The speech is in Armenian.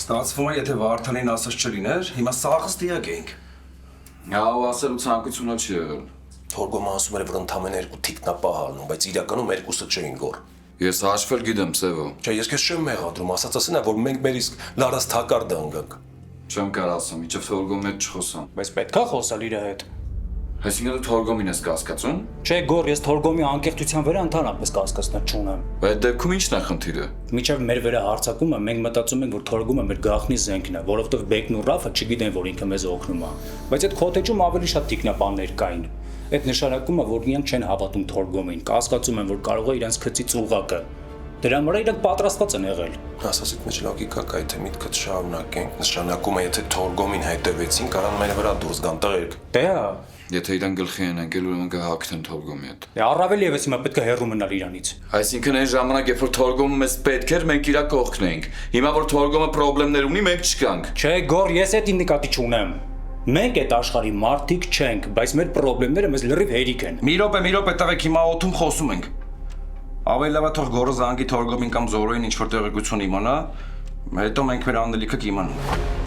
Ստացվում է, եթե Վարդանին ասած չլիներ, հիմա սաղս դիակ էինք։ Հա, ու ասելու ցանկությունը չի եղել։ Թորգոմը ասում էր, որ ընդամենը 2 թիկնապահ ալնում, բայց իրականում 2-ը չէին գոր։ Ես հաշվել գիտեմ, Սևո։ Չէ, ես քեզ չեմ մեղադրում, ասած ասեն է, որ մենք մեր իսկ լարած թակարդը ընկանք։ Չեմ կարող ասեմ, իջև Թորգոմի հետ չխոսամ։ Բայց պետքա խոսալ իր հետ։ Այսինքն դու Թորգոմին ես կասկածում։ Չէ, գոր, ես Թորգոմի անկեղծության վրա ընդհանրապես կասկածներ չունեմ։ Բայց դեպքում ի՞նչն է խնդիրը։ Միջև մեր վրա հարձակումը մենք մտածում ենք, որ Թորգոմը մեր գաղտնի զենքն է, որովհետև Բեկն ու Ռաֆը չգիտեն, որ ինքը մեզ օգնում է։ Բայց այդ քոթեջում ավելի շատ տիկնապաններ կային։ Այդ նշանակում է, որ իրանք չեն հավատում Թորգոմին, կասկածում են, որ կարող է իրանց քծից ուղակը։ Դրա վրա իրանք պատրաստված են եղել։ Ասացիք մեջ լոգիկա կա, եթե միտքը շարունակենք, նշանակում է, եթե Թորգոմին հետևեցին, կարան մեր վրա դուրս գան տղերք։ Դե հա։ Եթե իրան գլխի են ընկել, ուրեմն կհակթեն Թորգոմի հետ։ Դե առավել եւս հիմա պետք է հեռու մնալ իրանից։ Այսինքն այն ժամանակ, երբ որ Թորգոմը մեզ պետք էր, մենք իրա կողքն էինք։ Հիմա որ Թորգոմը խնդիրներ ունի, մենք չկանք։ Չէ, գոր, ես այդ նկատի չունեմ։ Մենք այդ աշխարհի մարդիկ չենք, բայց մեր խնդիրները մեզ լրիվ հերիք են։ Մի րոպե, տղեկ, հիմա օթում խոսում ենք։ Ավելի լավ է թող գորը զանգի Թորգոմին կամ Զորոյին ինչ-որ տեղեկություն իմանա, հետո մենք մեր անելիքը կիմանանք։